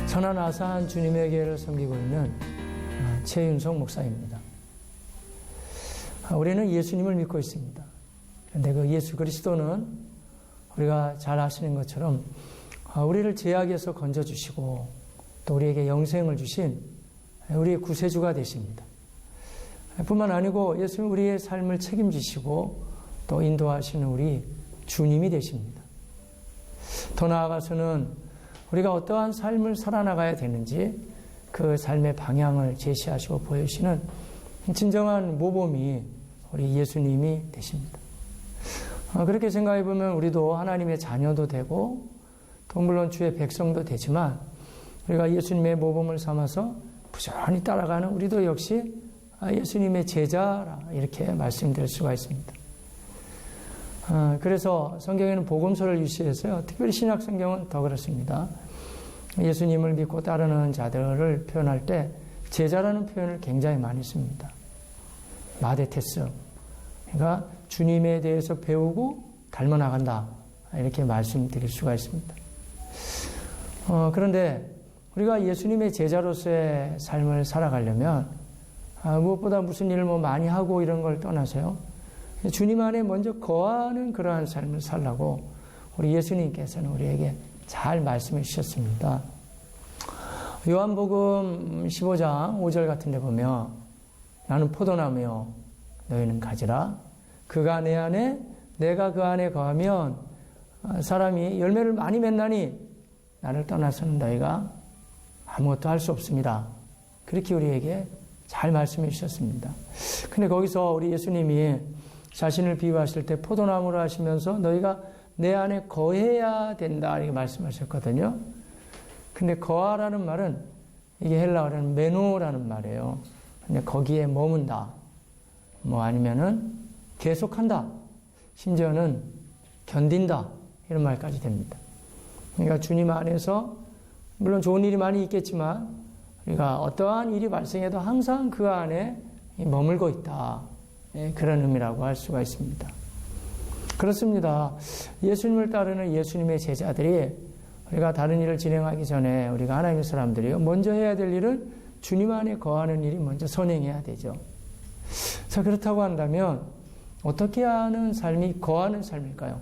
천안 아산 주님의 교회를 섬기고 있는 최윤석 목사입니다. 우리는 예수님을 믿고 있습니다. 그런데 그 예수 그리스도는 우리가 잘 아시는 것처럼 우리를 죄악에서 건져주시고 또 우리에게 영생을 주신 우리의 구세주가 되십니다. 뿐만 아니고 예수님 우리의 삶을 책임지시고 또 인도하시는 우리 주님이 되십니다. 더 나아가서는 우리가 어떠한 삶을 살아나가야 되는지 그 삶의 방향을 제시하시고 보여주시는 진정한 모범이 우리 예수님이 되십니다. 그렇게 생각해 보면 우리도 하나님의 자녀도 되고 또 물론 주의 백성도 되지만 우리가 예수님의 모범을 삼아서 부지런히 따라가는 우리도 역시 예수님의 제자라 이렇게 말씀드릴 수가 있습니다. 그래서 성경에는 복음서를 유시해서요. 특별히 신약 성경은 더 그렇습니다. 예수님을 믿고 따르는 자들을 표현할 때 제자라는 표현을 굉장히 많이 씁니다. 마데테스. 그러니까 주님에 대해서 배우고 닮아나간다. 이렇게 말씀드릴 수가 있습니다. 그런데 우리가 예수님의 제자로서의 삶을 살아가려면 무엇보다 무슨 일을 많이 하고 이런 걸 떠나서요. 주님 안에 먼저 거하는 그러한 삶을 살라고 우리 예수님께서는 우리에게 잘 말씀해 주셨습니다. 요한복음 15장 5절 같은 데 보면 나는 포도나무요 너희는 가지라 그가 내 안에 내가 그 안에 거하면 사람이 열매를 많이 맺나니 나를 떠나서는 너희가 아무것도 할 수 없습니다. 그렇게 우리에게 잘 말씀해 주셨습니다. 근데 거기서 우리 예수님이 자신을 비유하실 때 포도나무를 하시면서 너희가 내 안에 거해야 된다 이렇게 말씀하셨거든요. 근데 거하라는 말은 이게 헬라어로는 메노라는 말이에요. 근데 거기에 머문다. 아니면은 계속한다. 심지어는 견딘다. 이런 말까지 됩니다. 그러니까 주님 안에서 물론 좋은 일이 많이 있겠지만 우리가 어떠한 일이 발생해도 항상 그 안에 머물고 있다. 그런 의미라고 할 수가 있습니다. 그렇습니다. 예수님을 따르는 예수님의 제자들이 우리가 다른 일을 진행하기 전에 우리가 하나님의 사람들이요. 먼저 해야 될 일은 주님 안에 거하는 일이 먼저 선행해야 되죠. 자, 그렇다고 한다면 어떻게 하는 삶이 거하는 삶일까요?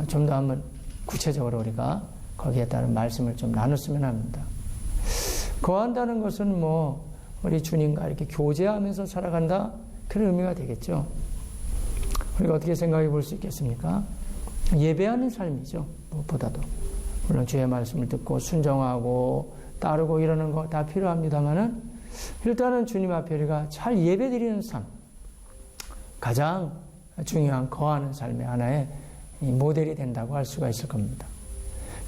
좀 더 한번 구체적으로 우리가 거기에 따른 말씀을 좀 나눴으면 합니다. 거한다는 것은 우리 주님과 이렇게 교제하면서 살아간다? 그런 의미가 되겠죠. 우리가 어떻게 생각해 볼 수 있겠습니까? 예배하는 삶이죠. 무엇보다도. 물론 주의 말씀을 듣고 순종하고 따르고 이러는 거 다 필요합니다만은 일단은 주님 앞에 우리가 잘 예배드리는 삶. 가장 중요한 거하는 삶의 하나의 모델이 된다고 할 수가 있을 겁니다.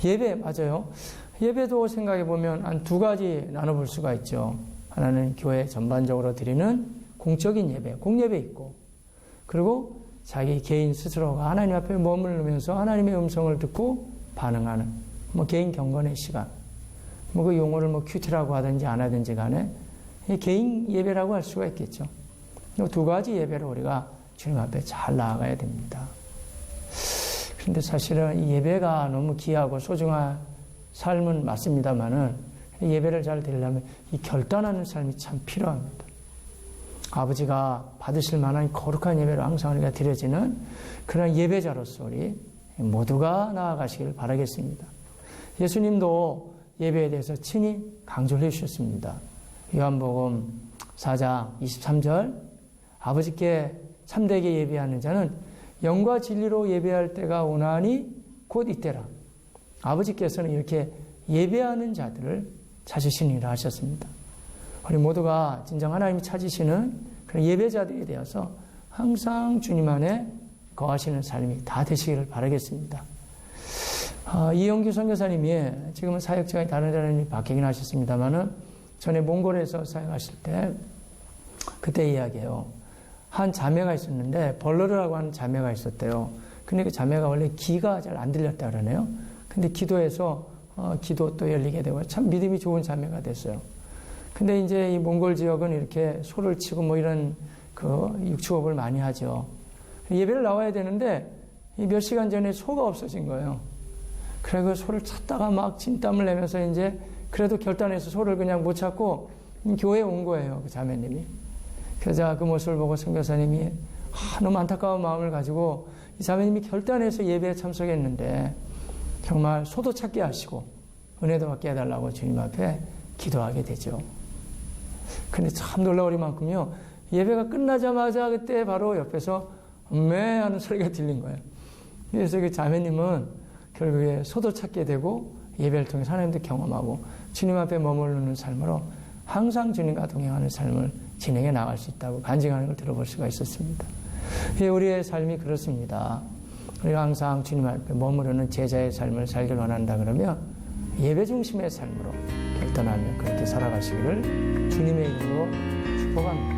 예배, 맞아요. 예배도 생각해 보면 한 두 가지 나눠볼 수가 있죠. 하나는 교회 전반적으로 드리는 공적인 예배, 공예배 있고, 그리고 자기 개인 스스로가 하나님 앞에 머무르면서 하나님의 음성을 듣고 반응하는, 개인 경건의 시간. 그 용어를 큐티라고 하든지 안 하든지 간에 개인 예배라고 할 수가 있겠죠. 이 두 가지 예배를 우리가 주님 앞에 잘 나아가야 됩니다. 그런데 사실은 이 예배가 너무 귀하고 소중한 삶은 맞습니다만은 예배를 잘 드리려면 이 결단하는 삶이 참 필요합니다. 아버지가 받으실 만한 거룩한 예배를 항상 우리가 드려지는 그런 예배자로서 우리 모두가 나아가시길 바라겠습니다. 예수님도 예배에 대해서 친히 강조를 해주셨습니다. 요한복음 4장 23절 아버지께 참되게 예배하는 자는 영과 진리로 예배할 때가 오나니 곧 이때라. 아버지께서는 이렇게 예배하는 자들을 찾으시니라 하셨습니다. 우리 모두가 진정 하나님이 찾으시는 그런 예배자들이 되어서 항상 주님 안에 거하시는 삶이 다 되시기를 바라겠습니다. 이영규 선교사님이 지금은 사역지가 다른 데는 바뀌긴 하셨습니다만은 전에 몽골에서 사역하실 때 그때 이야기해요. 한 자매가 있었는데 벌러르라고 하는 자매가 있었대요. 근데 그 자매가 원래 귀가 잘 안 들렸다 그러네요. 근데 기도해서 기도 또 열리게 되고 참 믿음이 좋은 자매가 됐어요. 근데 이제 이 몽골 지역은 이렇게 소를 치고 이런 육축업을 많이 하죠. 예배를 나와야 되는데 몇 시간 전에 소가 없어진 거예요. 그래 그 소를 찾다가 막 진땀을 내면서 이제 그래도 결단해서 소를 그냥 못 찾고 교회에 온 거예요. 그 자매님이. 그러자 그 모습을 보고 선교사님이 너무 안타까운 마음을 가지고 이 자매님이 결단해서 예배에 참석했는데 정말 소도 찾게 하시고 은혜도 받게 해달라고 주님 앞에 기도하게 되죠. 근데 참 놀라우리만큼요. 예배가 끝나자마자 그때 바로 옆에서 엄매 하는 소리가 들린 거예요. 그래서 그 자매님은 결국에 소도 찾게 되고 예배를 통해서 하나님도 경험하고 주님 앞에 머무르는 삶으로 항상 주님과 동행하는 삶을 진행해 나갈 수 있다고 간증하는 걸 들어볼 수가 있었습니다. 우리의 삶이 그렇습니다. 우리가 항상 주님 앞에 머무르는 제자의 삶을 살길 원한다 그러면 예배 중심의 삶으로 결단하며 그렇게 살아가시기를 주님의 이름으로 축복합니다.